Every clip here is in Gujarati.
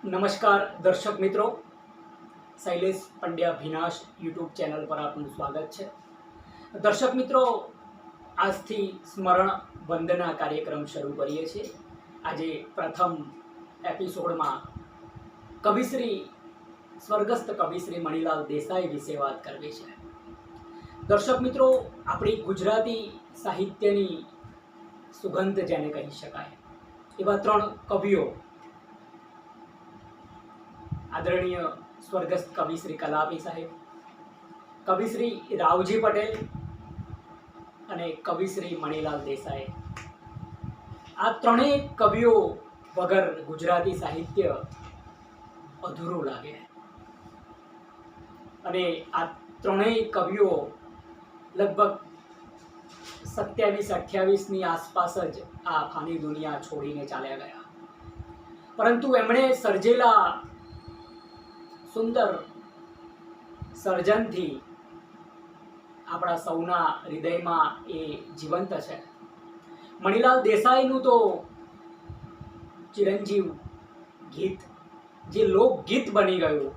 નમસ્કાર દર્શક મિત્રો, શૈલેષ પંડ્યા ભીનાશ યુટ્યુબ ચેનલ પર આપનું સ્વાગત છે. દર્શક મિત્રો, આજથી સ્મરણ વંદના કાર્યક્રમ શરૂ કરીએ છીએ. આજે પ્રથમ એપિસોડમાં કવિશ્રી સ્વર્ગસ્થ કવિશ્રી મણિલાલ દેસાઈ વિશે વાત કરવી છે. દર્શક મિત્રો, આપણી ગુજરાતી સાહિત્યની સુગંધ જેને કહી શકાય એવા ત્રણ કવિઓ આદરણીય સ્વર્ગસ્થ કવિશ્રી કલાપી સાહેબ, કવિશ્રી રાવજી પટેલ અને કવિશ્રી મણિલાલ દેસાઈ. આ ત્રણેય કવિઓ વગર ગુજરાતી સાહિત્ય અધૂરું લાગે. અને આ ત્રણેય કવિઓ લગભગ 27-28ની આસપાસ જ આ ફાની દુનિયા છોડીને ચાલ્યા ગયા. પરંતુ એમણે સર્જેલા સુંદર સર્જનથી આપણા સૌના હૃદયમાં એ જીવંત છે. મણિલાલ દેસાઈનું તો ચિરંજીવ ગીત, જે લોકગીત બની ગયું,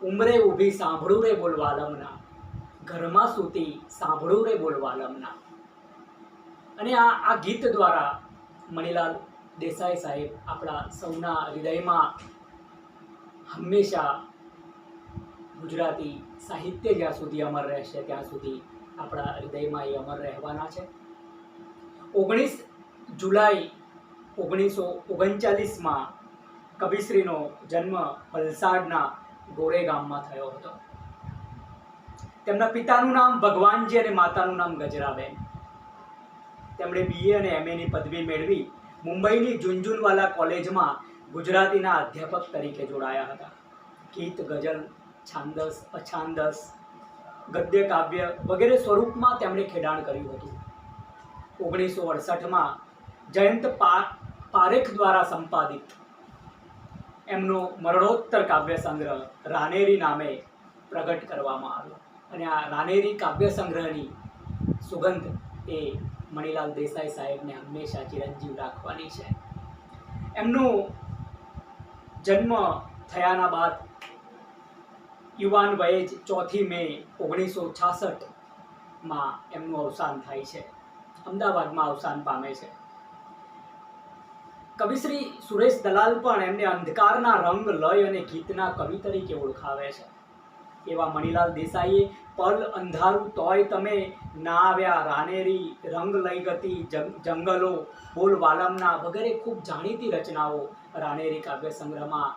ઉંમરે ઊભી સાંભળું રે બોલવાલમના, ઘરમાં સૂતી સાંભળું રે બોલવાલમના. અને આ ગીત દ્વારા મણિલાલ દેસાઈ સાહેબ આપણા સૌના હૃદયમાં હંમેશા ગુજરાતી સાહિત્ય જ્યાં સુધી અમર રહેશે ત્યાં સુધી આપણા હૃદયમાં એ અમર રહેવાના છે. 19 જુલાઈ 1939માં કવિશ્રીનો જન્મ વલસાડના ગોરે ગામમાં થયો હતો. તેમના પિતાનું નામ ભગવાનજી અને માતાનું નામ ગજરાબેન. તેમણે BA અને MAની પદવી મેળવી મુંબઈની ઝુનઝુનવાલા કોલેજમાં ગુજરાતીના અધ્યાપક તરીકે જોડાયા હતા. ગીત, ગઝલ, છાંદસ, અછાંદસ, ગદ્ય કાવ્ય વગેરે સ્વરૂપમાં તેમણે ખેડાણ કર્યું હતું. 1968માં જયંત પારેખ દ્વારા સંપાદિત એમનો મરણોત્તર કાવ્ય સંગ્રહ રાનેરી નામે પ્રગટ કરવામાં આવ્યો. અને આ રાનેરી કાવ્ય સંગ્રહની સુગંધ એ મણિલાલ દેસાઈ સાહેબને હંમેશા ચિરંજીવ રાખવાની છે. એમનો જન્મ થયાના બાદ યુવાન વયે જ 4 મે 1966માં એમનું અવસાન થાય છે. અમદાવાદમાં અવસાન પામે છે. કવિશ્રી સુરેશ દલાલ પણ એમને અંધકારના રંગ, લય અને ગીતના કવિ તરીકે ઓળખાવે છે. એવા મણિલાલ દેસાઈએ પલ અંધારું તોય તમે ના આવ્યા, રાનેરી, રંગ લઈ ગતી, જંગલો, બોલ વાલમના વગેરે ખૂબ જાણીતી રચનાઓ રાનેરી કાવ્ય સંગ્રહમાં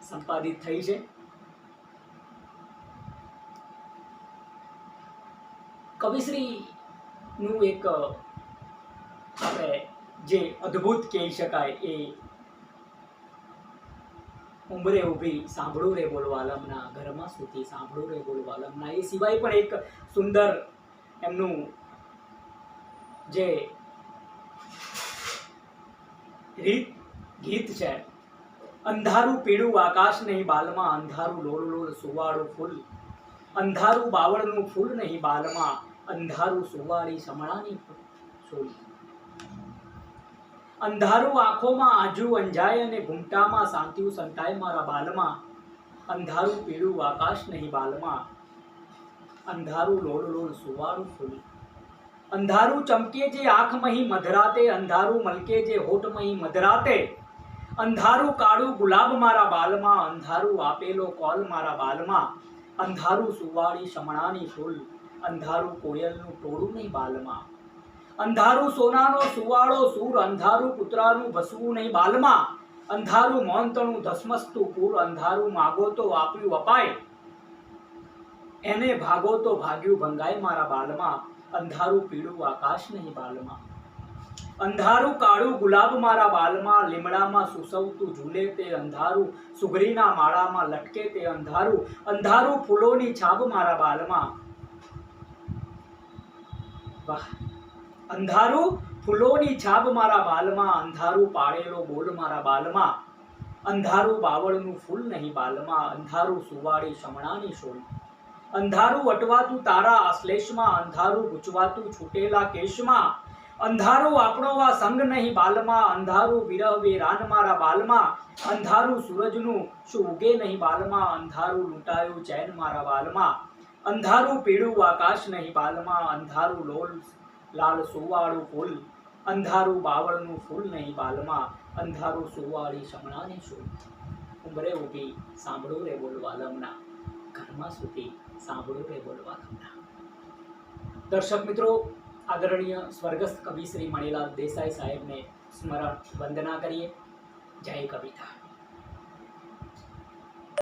સંપાદિત થઈ છે. કવિશ્રીનું એક આપણે જે અદ્ભુત કહી શકાય એ ઉંમરે ઊભી સાંભળું રે બોલવાલમના, ઘરમાં સૂતી સાંભળું રે બોલવાલમના. એ સિવાય પણ એક સુંદર એમનું જે ગીત છે, અંધારું પીળું આકાશ નહીં બાલમાં, અંધારું લોલ લોલ સુવાળું ફૂલ, અંધારું બાવળનું ફૂલ નહીં બાલમાં, અંધારું સુવાળી સમણાની છોલ, અંધારું આંખોમાં આજુ અંજાય અને ઘૂંટામાં શાંતિયું સંતાય મારા બાલમાં, અંધારું પીળું આકાશ નહીં બાલમાં, અંધારું લોલ લોલ સુવાળું ફૂલ, અંધારું ચમકે જે આંખ મહી મધરાતે, અંધારું મલકે જે હોઠ મહી મધરાતે, અંધારું કાળું ગુલાબ મારા બાલમાં, અંધારું આપેલો કોલ મારા બાલમાં, અંધારું સુવાળી શમણાની ફૂલ, અંધારું કોયલનું ટોળું નહીં બાલમાં, અંધારું સોનાનો સુવાળો સૂર, અંધારું કૂતરાનું ભસવું નહીં બાલમાં, અંધારું મોંતણું ધસમસતું પૂર, અંધારું માગો તો આપ્યું અપાય, એને ભાગો તો ભાગ્યું ભંગાય મારા બાલમાં, અંધારું પીળું આકાશ નહીં બાલમાં, અંધારું કાળું ગુલાબ મારા બાલમાં, લીમડામાં સુસવતું ઝૂલે તે અંધારું, સુગરીના માળામાં લટકે તે અંધારું, અંધારું ફૂલોની છાબ મારા બાલમાં. વાહ! અંધારું ફૂલોની છાબ મારા બાલમાં, અંધારું પાળેલો બોલ મારા બાલમાં, અંધારું બાવળનું ફૂલ નહીં બાલમાં, અંધારું સુવાળી શમણાની શોલ, અંધારું વટવાતું તારા આશ્લેષમાં, અંધારું ગૂંચવાતું છૂટેલા કેશમાં, અંધારું આપણો વા સંગ નહીં બાલમાં, અંધારું વિરહ વે રાન મારા બાલમાં, અંધારું સૂરજનું શું ઉગે નહીં બાલમાં, અંધારું લૂંટાયું ચેન મારા બાલમાં, અંધારું પીળું આકાશ નહીં બાલમાં, અંધારું લોલ લાલ સુવાળું ફૂલ, અંધારું બાવળનું ફૂલ નહીં બાલમાં, અંધારું સુવાળી શમણાની શૂલ, ઉંબરે ઊભી સાંભળું રે બોલવા લમના, ઘરમાં સુધી સાંભળું રે બોલવા લમના. દર્શક મિત્રો, આદરણીય સ્વર્ગસ્થ કવિ શ્રી મણિલાલ દેસાઈ સાહેબને સ્મરણ વંદના કરીએ. જય કવિતા.